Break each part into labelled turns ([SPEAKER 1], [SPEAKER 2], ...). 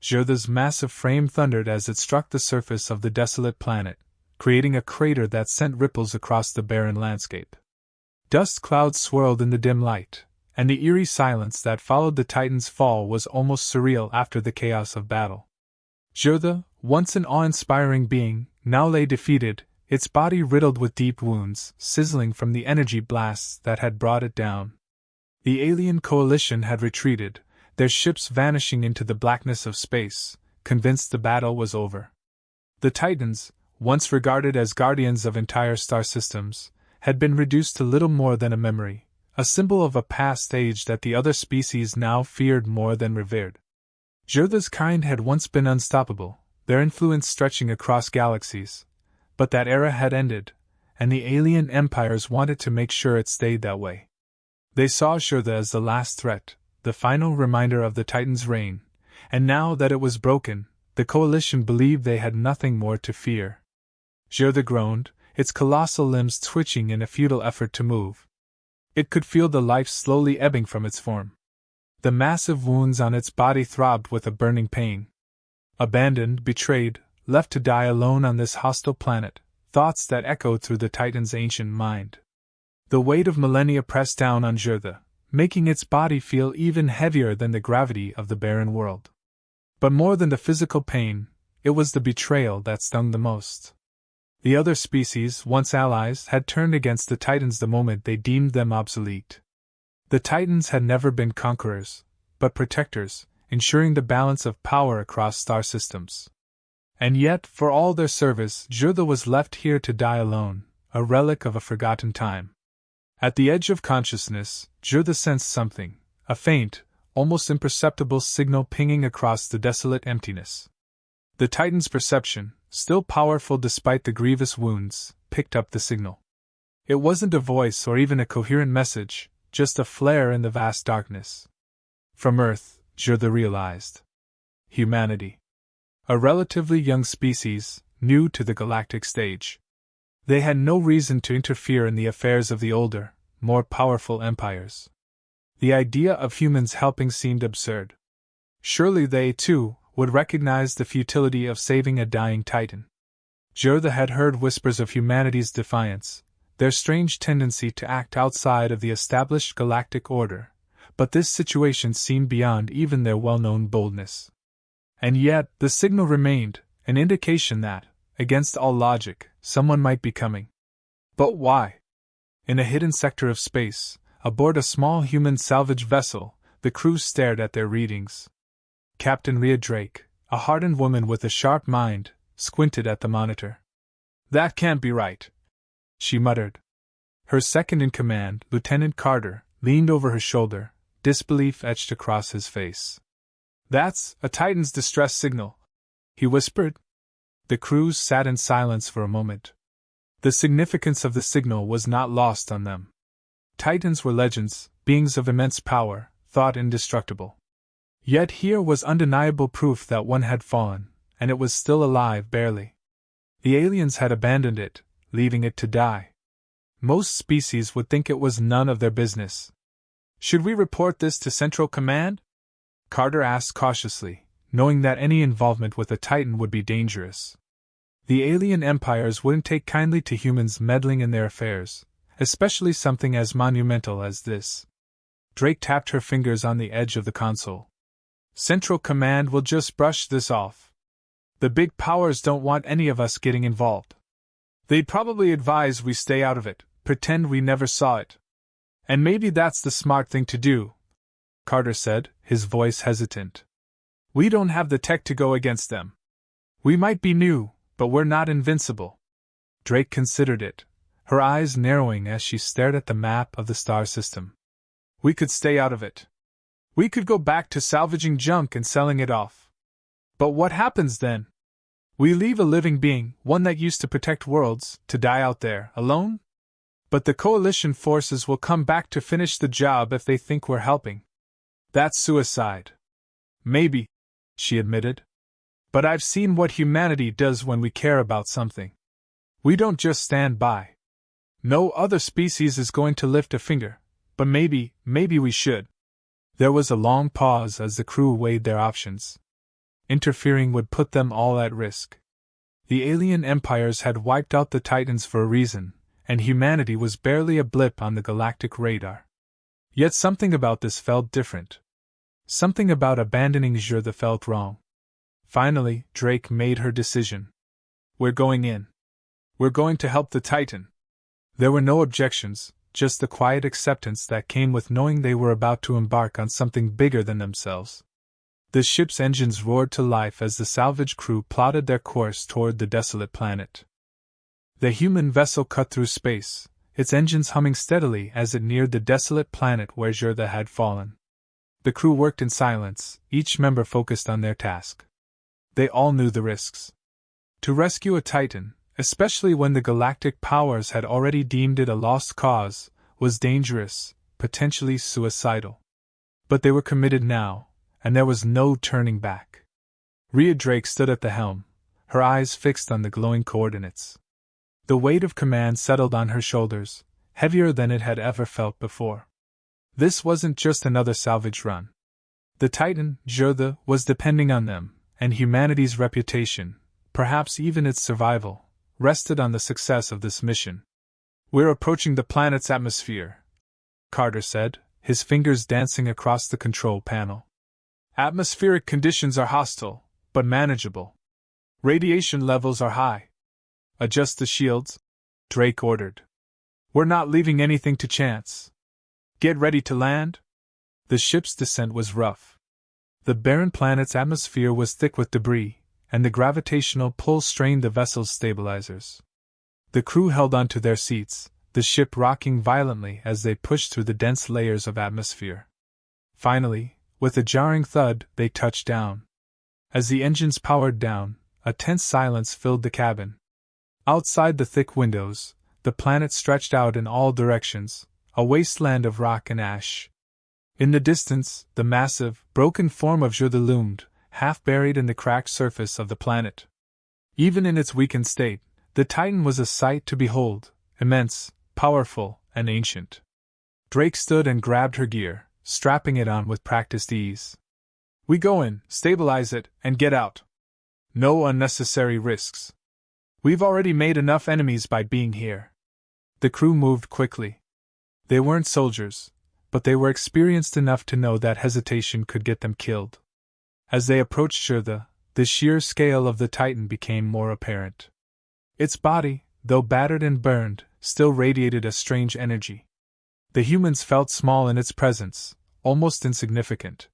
[SPEAKER 1] Jera's massive frame thundered as it struck the surface of the desolate planet, creating a crater that sent ripples across the barren landscape. Dust clouds swirled in the dim light, and the eerie silence that followed the Titan's fall was almost surreal after the chaos of battle. Jera, once an awe-inspiring being, now lay defeated, its body riddled with deep wounds, sizzling from the energy blasts that had brought it down. The alien coalition had retreated, their ships vanishing into the blackness of space, convinced the battle was over. The Titans, once regarded as guardians of entire star systems, had been reduced to little more than a memory, a symbol of a past age that the other species now feared more than revered. Jera's kind had once been unstoppable, their influence stretching across galaxies, but that era had ended, and the alien empires wanted to make sure it stayed that way. They saw Jera as the last threat, the final reminder of the Titan's reign, and now that it was broken, the coalition believed they had nothing more to fear. Jera groaned, its colossal limbs twitching in a futile effort to move. It could feel the life slowly ebbing from its form. The massive wounds on its body throbbed with a burning pain. Abandoned, betrayed, left to die alone on this hostile planet, thoughts that echoed through the Titan's ancient mind. The weight of millennia pressed down on Jera, making its body feel even heavier than the gravity of the barren world. But more than the physical pain, it was the betrayal that stung the most. The other species, once allies, had turned against the Titans the moment they deemed them obsolete. The Titans had never been conquerors, but protectors, ensuring the balance of power across star systems. And yet, for all their service, Jera was left here to die alone, a relic of a forgotten time. At the edge of consciousness, Jera sensed something, a faint, almost imperceptible signal pinging across the desolate emptiness. The Titan's perception, still powerful despite the grievous wounds, picked up the signal. It wasn't a voice or even a coherent message, just a flare in the vast darkness. From Earth, Jera realized. Humanity. A relatively young species, new to the galactic stage. They had no reason to interfere in the affairs of the older, more powerful empires. The idea of humans helping seemed absurd. Surely they, too, would recognize the futility of saving a dying Titan. Jera had heard whispers of humanity's defiance, their strange tendency to act outside of the established galactic order, but this situation seemed beyond even their well-known boldness. And yet, the signal remained, an indication that, against all logic, someone might be coming. But why? In a hidden sector of space, aboard a small human salvage vessel, the crew stared at their readings. Captain Rhea Drake, a hardened woman with a sharp mind, squinted at the monitor. "That can't be right," she muttered. Her second-in-command, Lieutenant Carter, leaned over her shoulder, disbelief etched across his face. "That's a Titan's distress signal," he whispered. The crew sat in silence for a moment. The significance of the signal was not lost on them. Titans were legends, beings of immense power, thought indestructible. Yet here was undeniable proof that one had fallen, and it was still alive barely. The aliens had abandoned it, leaving it to die. Most species would think it was none of their business. "Should we report this to Central Command?" Carter asked cautiously, knowing that any involvement with a Titan would be dangerous. The alien empires wouldn't take kindly to humans meddling in their affairs, especially something as monumental as this. Drake tapped her fingers on the edge of the console. "Central Command will just brush this off. The big powers don't want any of us getting involved. They'd probably advise we stay out of it, pretend we never saw it. And maybe that's the smart thing to do," Carter said, his voice hesitant. "We don't have the tech to go against them. We might be new, but we're not invincible." Drake considered it, her eyes narrowing as she stared at the map of the star system. "We could stay out of it. We could go back to salvaging junk and selling it off. But what happens then? We leave a living being, one that used to protect worlds, to die out there, alone? But the coalition forces will come back to finish the job if they think we're helping. That's suicide." "Maybe," she admitted. "But I've seen what humanity does when we care about something. We don't just stand by. No other species is going to lift a finger, but maybe we should." There was a long pause as the crew weighed their options. Interfering would put them all at risk. The alien empires had wiped out the Titans for a reason, and humanity was barely a blip on the galactic radar. Yet something about this felt different. Something about abandoning Jera felt wrong. Finally, Drake made her decision. We're going in. We're going to help the Titan. There were no objections, just the quiet acceptance that came with knowing they were about to embark on something bigger than themselves. The ship's engines roared to life as the salvage crew plotted their course toward the desolate planet. The human vessel cut through space, its engines humming steadily as it neared the desolate planet where Jera had fallen. The crew worked in silence, each member focused on their task. They all knew the risks. To rescue a Titan, especially when the galactic powers had already deemed it a lost cause, was dangerous, potentially suicidal. But they were committed now, and there was no turning back. Rhea Drake stood at the helm, her eyes fixed on the glowing coordinates. The weight of command settled on her shoulders, heavier than it had ever felt before. This wasn't just another salvage run. The Titan, Jera, was depending on them, and humanity's reputation, perhaps even its survival, rested on the success of this mission. We're approaching the planet's atmosphere, Carter said, his fingers dancing across the control panel. Atmospheric conditions are hostile, but manageable. Radiation levels are high. Adjust the shields, Drake ordered. We're not leaving anything to chance. Get ready to land? The ship's descent was rough. The barren planet's atmosphere was thick with debris, and the gravitational pull strained the vessel's stabilizers. The crew held onto their seats, the ship rocking violently as they pushed through the dense layers of atmosphere. Finally, with a jarring thud, they touched down. As the engines powered down, a tense silence filled the cabin. Outside the thick windows, the planet stretched out in all directions, a wasteland of rock and ash. In the distance, the massive, broken form of Jera loomed, half buried in the cracked surface of the planet. Even in its weakened state, the Titan was a sight to behold, immense, powerful, and ancient. Drake stood and grabbed her gear, strapping it on with practiced ease. We go in, stabilize it, and get out. No unnecessary risks. We've already made enough enemies by being here. The crew moved quickly. They weren't soldiers, but they were experienced enough to know that hesitation could get them killed. As they approached Jera, the sheer scale of the Titan became more apparent. Its body, though battered and burned, still radiated a strange energy. The humans felt small in its presence, almost insignificant.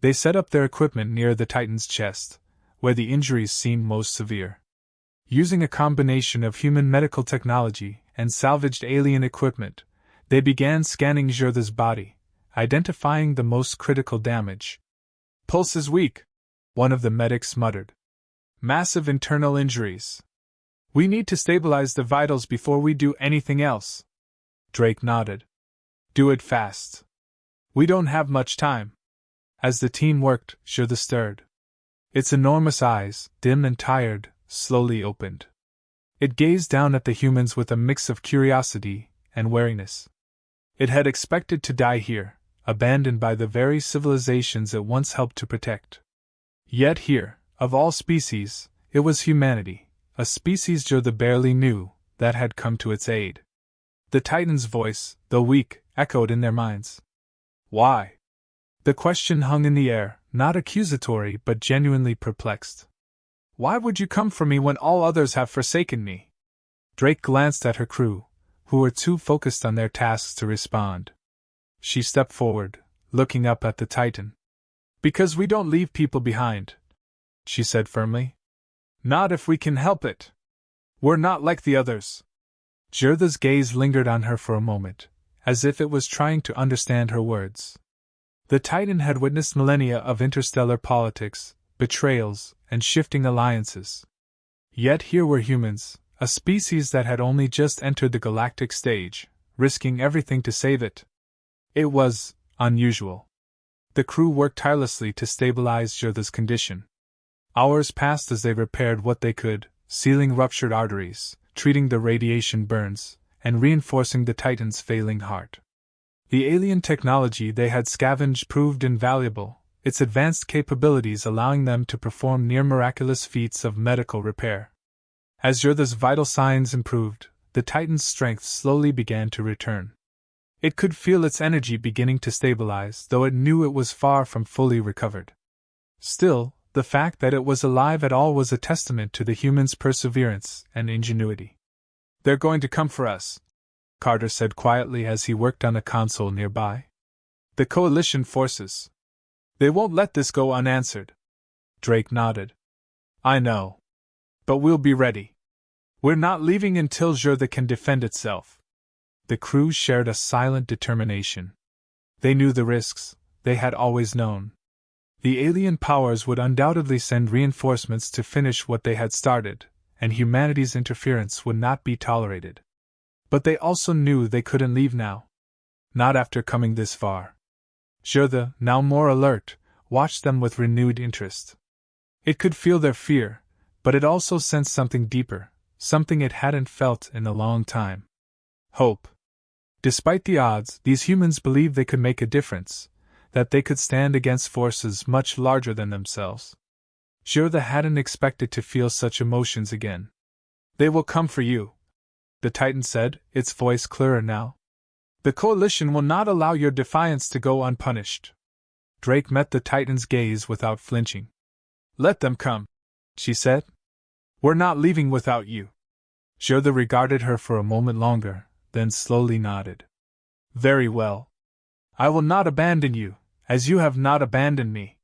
[SPEAKER 1] They set up their equipment near the Titan's chest, where the injuries seemed most severe. Using a combination of human medical technology and salvaged alien equipment, they began scanning Jera's body, identifying the most critical damage. Pulse is weak, one of the medics muttered. Massive internal injuries. We need to stabilize the vitals before we do anything else. Drake nodded. Do it fast. We don't have much time. As the team worked, Jera stirred. Its enormous eyes, dim and tired, slowly opened. It gazed down at the humans with a mix of curiosity and wariness. It had expected to die here, abandoned by the very civilizations it once helped to protect. Yet here, of all species, it was humanity, a species Jera barely knew, that had come to its aid. The Titan's voice, though weak, echoed in their minds. Why? The question hung in the air, not accusatory but genuinely perplexed. Why would you come for me when all others have forsaken me? Drake glanced at her crew, who were too focused on their tasks to respond. She stepped forward, looking up at the Titan. Because we don't leave people behind, she said firmly. Not if we can help it. We're not like the others. Jera's gaze lingered on her for a moment, as if it was trying to understand her words. The Titan had witnessed millennia of interstellar politics, betrayals, and shifting alliances. Yet here were humans, a species that had only just entered the galactic stage, risking everything to save it. It was unusual. The crew worked tirelessly to stabilize Jera's condition. Hours passed as they repaired what they could, sealing ruptured arteries, treating the radiation burns, and reinforcing the Titan's failing heart. The alien technology they had scavenged proved invaluable, its advanced capabilities allowing them to perform near-miraculous feats of medical repair. As Jera's vital signs improved, the Titan's strength slowly began to return. It could feel its energy beginning to stabilize, though it knew it was far from fully recovered. Still, the fact that it was alive at all was a testament to the human's perseverance and ingenuity. "They're going to come for us," Carter said quietly as he worked on a console nearby. "The coalition forces. They won't let this go unanswered." Drake nodded. "I know. But we'll be ready. We're not leaving until Jera can defend itself." The crew shared a silent determination. They knew the risks, they had always known. The alien powers would undoubtedly send reinforcements to finish what they had started, and humanity's interference would not be tolerated. But they also knew they couldn't leave now. Not after coming this far. Jera, now more alert, watched them with renewed interest. It could feel their fear, but it also sensed something deeper, something it hadn't felt in a long time. Hope. Despite the odds, these humans believed they could make a difference, that they could stand against forces much larger than themselves. Jera hadn't expected to feel such emotions again. "They will come for you," the Titan said, its voice clearer now. "The coalition will not allow your defiance to go unpunished." Drake met the Titan's gaze without flinching. "Let them come," she said. "We're not leaving without you." Jera regarded her for a moment longer, then slowly nodded. "Very well. I will not abandon you, as you have not abandoned me."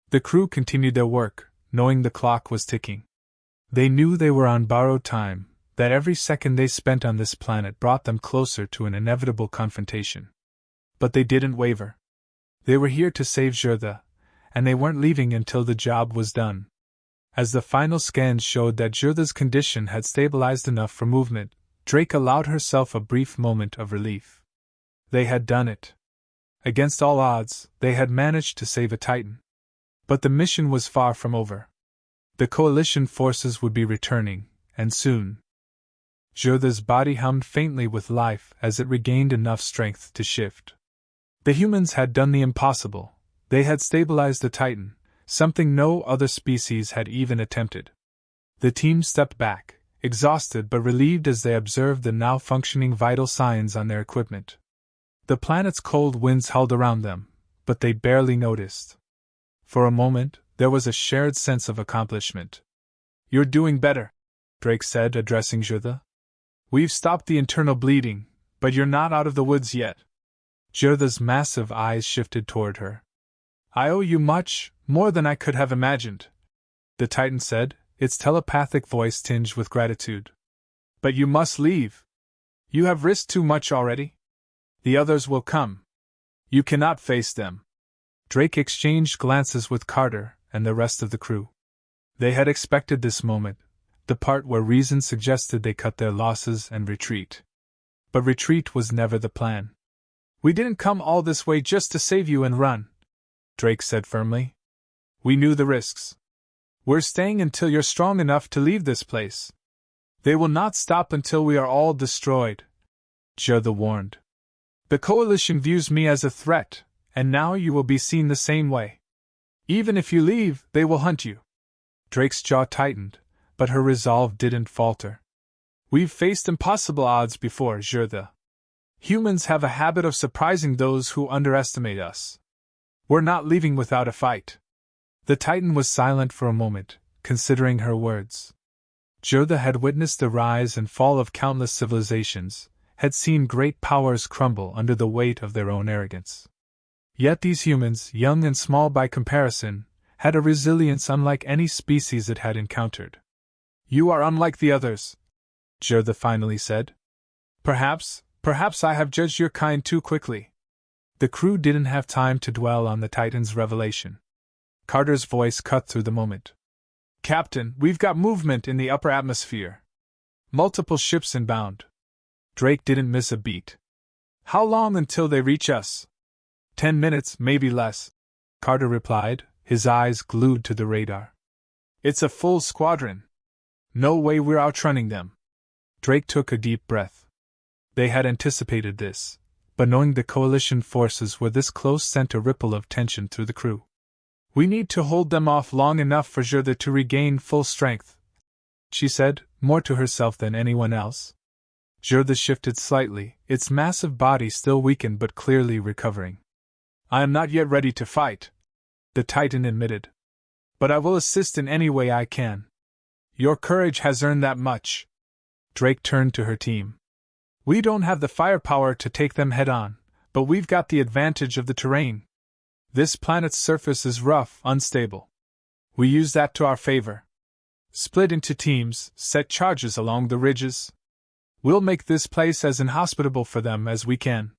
[SPEAKER 1] The crew continued their work, knowing the clock was ticking. They knew they were on borrowed time, that every second they spent on this planet brought them closer to an inevitable confrontation. But they didn't waver. They were here to save Jera, and they weren't leaving until the job was done. As the final scans showed that Jera's condition had stabilized enough for movement, Drake allowed herself a brief moment of relief. They had done it. Against all odds, they had managed to save a Titan. But the mission was far from over. The coalition forces would be returning, and soon. Jera's body hummed faintly with life as it regained enough strength to shift. The humans had done the impossible. They had stabilized the Titan, something no other species had even attempted. The team stepped back, exhausted but relieved as they observed the now functioning vital signs on their equipment. The planet's cold winds howled around them, but they barely noticed. For a moment, there was a shared sense of accomplishment. "You're doing better," Drake said, addressing Jera. "We've stopped the internal bleeding, but you're not out of the woods yet." Jera's massive eyes shifted toward her. "I owe you much, more than I could have imagined," the Titan said, its telepathic voice tinged with gratitude. "But you must leave. You have risked too much already. The others will come. You cannot face them." Drake exchanged glances with Carter and the rest of the crew. They had expected this moment, the part where reason suggested they cut their losses and retreat. But retreat was never the plan. "We didn't come all this way just to save you and run," Drake said firmly. "We knew the risks. We're staying until you're strong enough to leave this place. They will not stop until we are all destroyed," Jera warned. "The coalition views me as a threat, and now you will be seen the same way. Even if you leave, they will hunt you." Drake's jaw tightened, but her resolve didn't falter. "We've faced impossible odds before, Jera. Humans have a habit of surprising those who underestimate us. We're not leaving without a fight." The Titan was silent for a moment, considering her words. Jera had witnessed the rise and fall of countless civilizations, had seen great powers crumble under the weight of their own arrogance. Yet these humans, young and small by comparison, had a resilience unlike any species it had encountered. "You are unlike the others," Jera finally said. Perhaps I have judged your kind too quickly." The crew didn't have time to dwell on the Titan's revelation. Carter's voice cut through the moment. "Captain, we've got movement in the upper atmosphere. Multiple ships inbound." Drake didn't miss a beat. "How long until they reach us?" 10 minutes, maybe less," Carter replied, his eyes glued to the radar. "It's a full squadron. No way we're outrunning them." Drake took a deep breath. They had anticipated this, but knowing the coalition forces were this close sent a ripple of tension through the crew. We need to hold them off long enough for Jera to regain full strength, she said, more to herself than anyone else. Jera shifted slightly, its massive body still weakened but clearly recovering. I am not yet ready to fight, the Titan admitted. But I will assist in any way I can. Your courage has earned that much. Drake turned to her team. We don't have the firepower to take them head on, but we've got the advantage of the terrain. This planet's surface is rough, unstable. We use that to our favor. Split into teams, set charges along the ridges. We'll make this place as inhospitable for them as we can.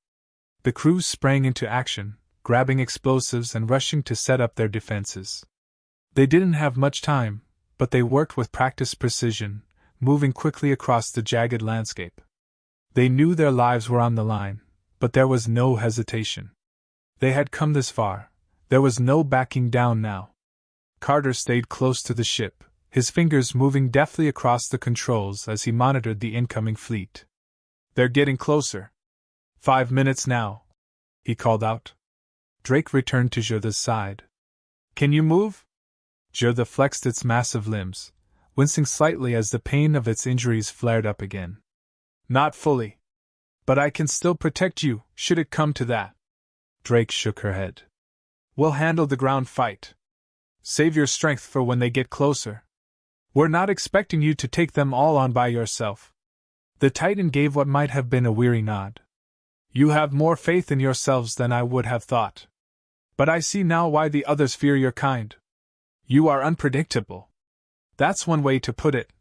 [SPEAKER 1] The crew sprang into action, grabbing explosives and rushing to set up their defenses. They didn't have much time, but they worked with practiced precision, moving quickly across the jagged landscape. They knew their lives were on the line, but there was no hesitation. They had come this far. There was no backing down now. Carter stayed close to the ship, his fingers moving deftly across the controls as he monitored the incoming fleet. They're getting closer. 5 minutes now, he called out. Drake returned to Jera's side. Can you move? Jera flexed its massive limbs, wincing slightly as the pain of its injuries flared up again. Not fully. But I can still protect you, should it come to that. Drake shook her head. We'll handle the ground fight. Save your strength for when they get closer. We're not expecting you to take them all on by yourself. The Titan gave what might have been a weary nod. You have more faith in yourselves than I would have thought. But I see now why the others fear your kind. You are unpredictable. That's one way to put it,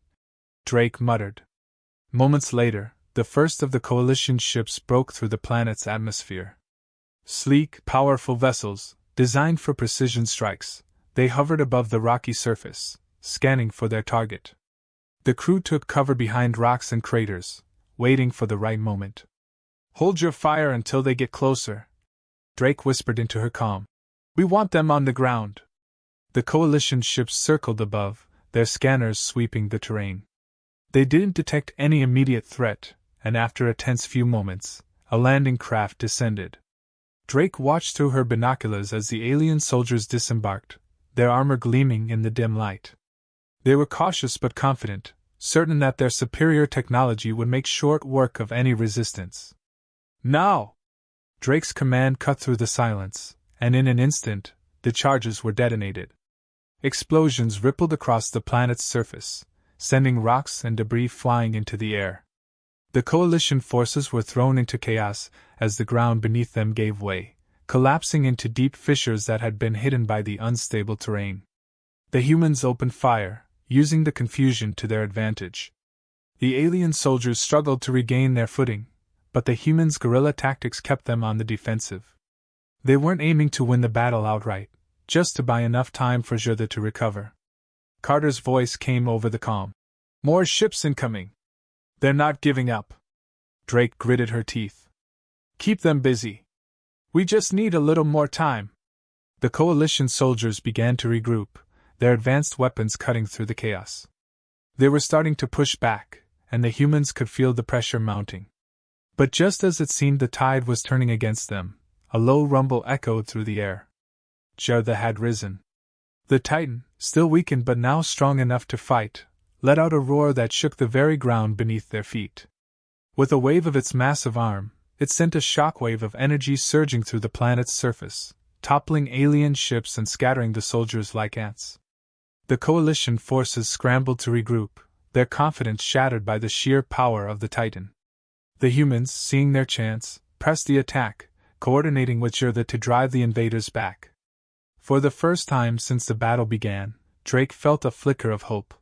[SPEAKER 1] Drake muttered. Moments later, the first of the coalition ships broke through the planet's atmosphere. Sleek, powerful vessels, designed for precision strikes, they hovered above the rocky surface, scanning for their target. The crew took cover behind rocks and craters, waiting for the right moment. Hold your fire until they get closer, Drake whispered into her calm. We want them on the ground. The coalition ships circled above, their scanners sweeping the terrain. They didn't detect any immediate threat, and after a tense few moments, a landing craft descended. Drake watched through her binoculars as the alien soldiers disembarked, their armor gleaming in the dim light. They were cautious but confident, certain that their superior technology would make short work of any resistance. Now! Drake's command cut through the silence, and in an instant, the charges were detonated. Explosions rippled across the planet's surface, sending rocks and debris flying into the air. The coalition forces were thrown into chaos as the ground beneath them gave way, collapsing into deep fissures that had been hidden by the unstable terrain. The humans opened fire, using the confusion to their advantage. The alien soldiers struggled to regain their footing, but the humans' guerrilla tactics kept them on the defensive. They weren't aiming to win the battle outright, just to buy enough time for Jera to recover. Carter's voice came over the comm. More ships incoming. They're not giving up. Drake gritted her teeth. Keep them busy. We just need a little more time. The coalition soldiers began to regroup, their advanced weapons cutting through the chaos. They were starting to push back, and the humans could feel the pressure mounting. But just as it seemed the tide was turning against them, a low rumble echoed through the air. Jera had risen. The Titan, still weakened but now strong enough to fight, let out a roar that shook the very ground beneath their feet. With a wave of its massive arm, it sent a shockwave of energy surging through the planet's surface, toppling alien ships and scattering the soldiers like ants. The coalition forces scrambled to regroup, their confidence shattered by the sheer power of the Titan. The humans, seeing their chance, pressed the attack, coordinating with Jera to drive the invaders back. For the first time since the battle began, Drake felt a flicker of hope.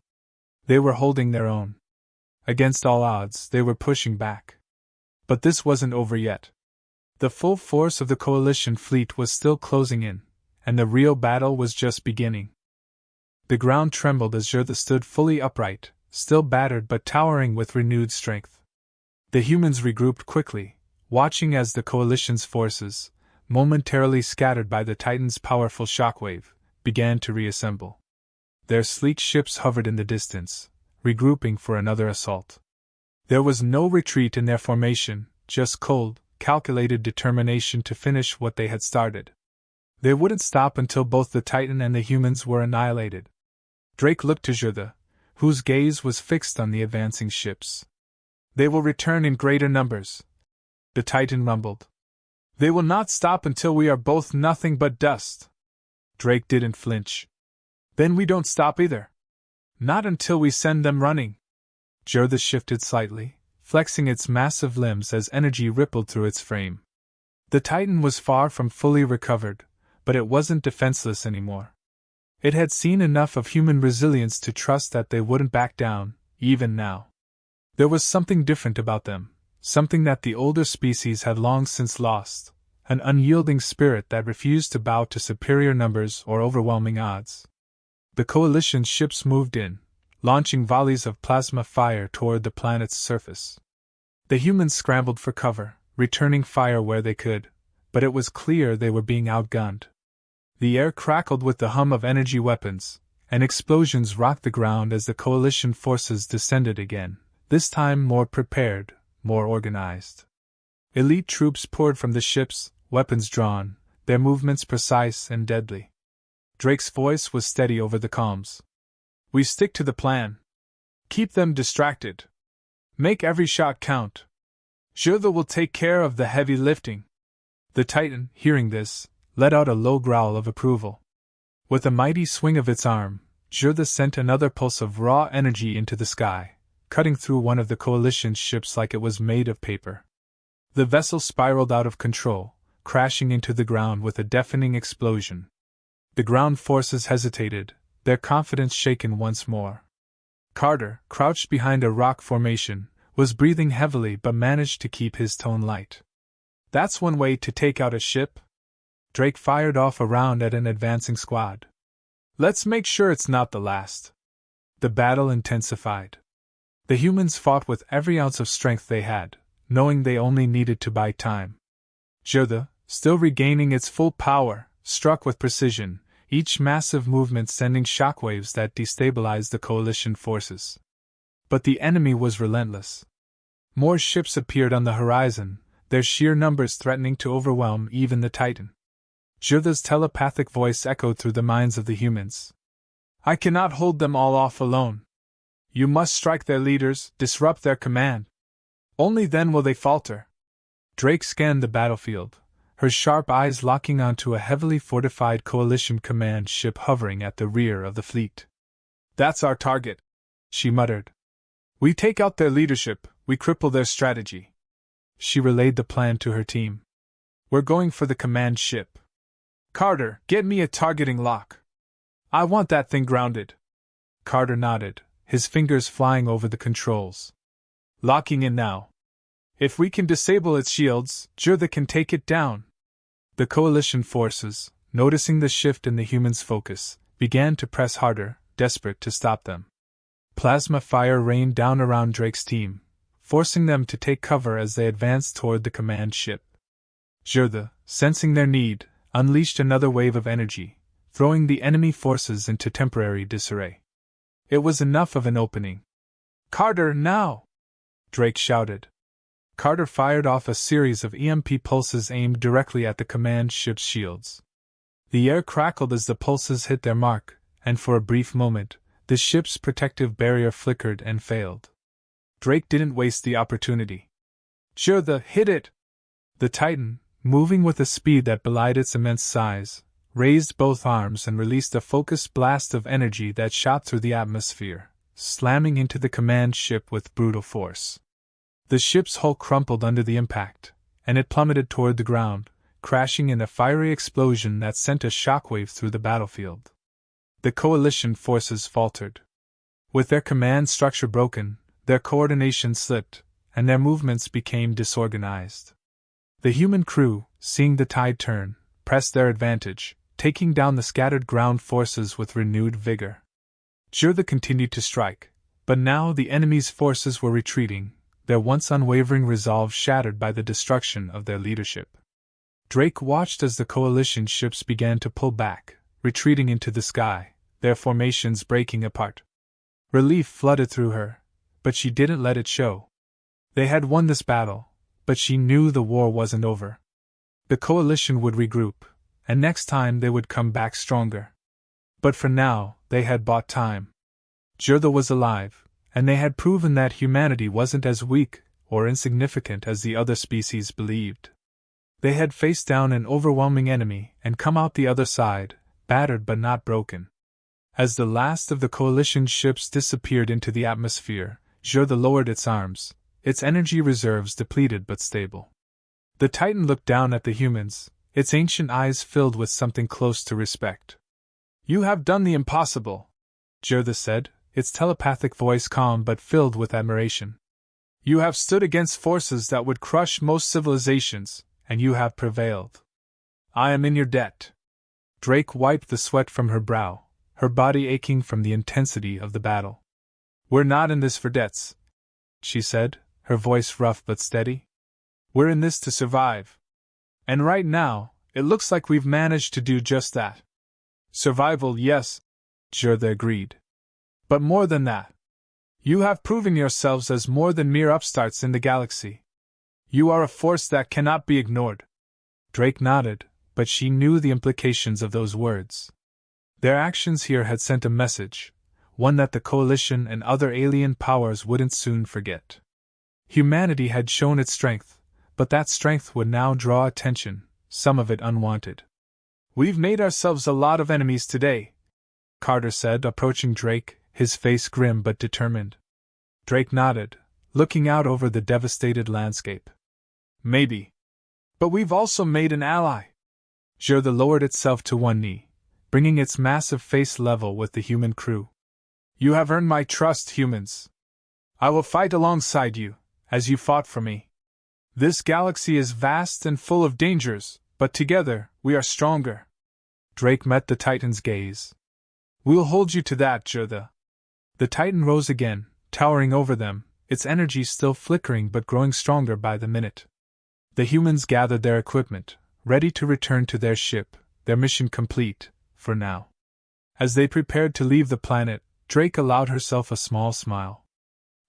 [SPEAKER 1] They were holding their own. Against all odds, they were pushing back. But this wasn't over yet. The full force of the coalition fleet was still closing in, and the real battle was just beginning. The ground trembled as Jera stood fully upright, still battered but towering with renewed strength. The humans regrouped quickly, watching as the coalition's forces, momentarily scattered by the Titan's powerful shockwave, began to reassemble. Their sleek ships hovered in the distance, regrouping for another assault. There was no retreat in their formation, just cold, calculated determination to finish what they had started. They wouldn't stop until both the Titan and the humans were annihilated. Drake looked to Jera, whose gaze was fixed on the advancing ships. They will return in greater numbers, the Titan rumbled. They will not stop until we are both nothing but dust. Drake didn't flinch. Then we don't stop either. Not until we send them running. Jera shifted slightly, flexing its massive limbs as energy rippled through its frame. The Titan was far from fully recovered, but it wasn't defenseless anymore. It had seen enough of human resilience to trust that they wouldn't back down, even now. There was something different about them, something that the older species had long since lost, an unyielding spirit that refused to bow to superior numbers or overwhelming odds. The coalition ships moved in, launching volleys of plasma fire toward the planet's surface. The humans scrambled for cover, returning fire where they could, but it was clear they were being outgunned. The air crackled with the hum of energy weapons, and explosions rocked the ground as the coalition forces descended again, this time more prepared, more organized. Elite troops poured from the ships, weapons drawn, their movements precise and deadly. Drake's voice was steady over the comms. We stick to the plan. Keep them distracted. Make every shot count. Jera will take care of the heavy lifting. The Titan, hearing this, let out a low growl of approval. With a mighty swing of its arm, Jera sent another pulse of raw energy into the sky, cutting through one of the coalition's ships like it was made of paper. The vessel spiraled out of control, crashing into the ground with a deafening explosion. The ground forces hesitated, their confidence shaken once more. Carter, crouched behind a rock formation, was breathing heavily but managed to keep his tone light. That's one way to take out a ship. Drake fired off a round at an advancing squad. Let's make sure it's not the last. The battle intensified. The humans fought with every ounce of strength they had, knowing they only needed to buy time. Jera, still regaining its full power, struck with precision, each massive movement sending shockwaves that destabilized the coalition forces. But the enemy was relentless. More ships appeared on the horizon, their sheer numbers threatening to overwhelm even the Titan. Jera's telepathic voice echoed through the minds of the humans. I cannot hold them all off alone. You must strike their leaders, disrupt their command. Only then will they falter. Drake scanned the battlefield, her sharp eyes locking onto a heavily fortified coalition command ship hovering at the rear of the fleet. That's our target, she muttered. We take out their leadership, we cripple their strategy. She relayed the plan to her team. We're going for the command ship. Carter, get me a targeting lock. I want that thing grounded. Carter nodded, his fingers flying over the controls. Locking in now. If we can disable its shields, Jera can take it down. The coalition forces, noticing the shift in the humans' focus, began to press harder, desperate to stop them. Plasma fire rained down around Drake's team, forcing them to take cover as they advanced toward the command ship. Jera, sensing their need, unleashed another wave of energy, throwing the enemy forces into temporary disarray. It was enough of an opening. Carter, now! Drake shouted. Carter fired off a series of EMP pulses aimed directly at the command ship's shields. The air crackled as the pulses hit their mark, and for a brief moment, the ship's protective barrier flickered and failed. Drake didn't waste the opportunity. Jera, hit it! The Titan, moving with a speed that belied its immense size, raised both arms and released a focused blast of energy that shot through the atmosphere, slamming into the command ship with brutal force. The ship's hull crumpled under the impact, and it plummeted toward the ground, crashing in a fiery explosion that sent a shockwave through the battlefield. The coalition forces faltered. With their command structure broken, their coordination slipped, and their movements became disorganized. The human crew, seeing the tide turn, pressed their advantage, taking down the scattered ground forces with renewed vigor. Jera continued to strike, but now the enemy's forces were retreating, their once unwavering resolve shattered by the destruction of their leadership. Drake watched as the coalition ships began to pull back, retreating into the sky, their formations breaking apart. Relief flooded through her, but she didn't let it show. They had won this battle, but she knew the war wasn't over. The coalition would regroup, and next time they would come back stronger. But for now, they had bought time. Jera was alive, and they had proven that humanity wasn't as weak or insignificant as the other species believed. They had faced down an overwhelming enemy and come out the other side, battered but not broken. As the last of the coalition's ships disappeared into the atmosphere, Jera lowered its arms, its energy reserves depleted but stable. The Titan looked down at the humans, its ancient eyes filled with something close to respect. "You have done the impossible," Jera said, its telepathic voice calm but filled with admiration. "You have stood against forces that would crush most civilizations, and you have prevailed. I am in your debt." Drake wiped the sweat from her brow, her body aching from the intensity of the battle. "We're not in this for debts," she said, her voice rough but steady. "We're in this to survive. And right now, it looks like we've managed to do just that." "Survival, yes," Jera agreed. "But more than that. You have proven yourselves as more than mere upstarts in the galaxy. You are a force that cannot be ignored." Drake nodded, but she knew the implications of those words. Their actions here had sent a message, one that the Coalition and other alien powers wouldn't soon forget. Humanity had shown its strength, but that strength would now draw attention, some of it unwanted. "We've made ourselves a lot of enemies today," Carter said, approaching Drake, his face grim but determined. Drake nodded, looking out over the devastated landscape. "Maybe. But we've also made an ally." Jera lowered itself to one knee, bringing its massive face level with the human crew. "You have earned my trust, humans. I will fight alongside you, as you fought for me. This galaxy is vast and full of dangers, but together, we are stronger." Drake met the Titan's gaze. "We'll hold you to that, Jera." The Titan rose again, towering over them, its energy still flickering but growing stronger by the minute. The humans gathered their equipment, ready to return to their ship, their mission complete, for now. As they prepared to leave the planet, Drake allowed herself a small smile.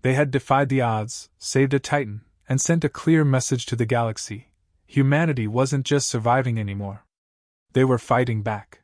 [SPEAKER 1] They had defied the odds, saved a Titan, and sent a clear message to the galaxy. Humanity wasn't just surviving anymore. They were fighting back.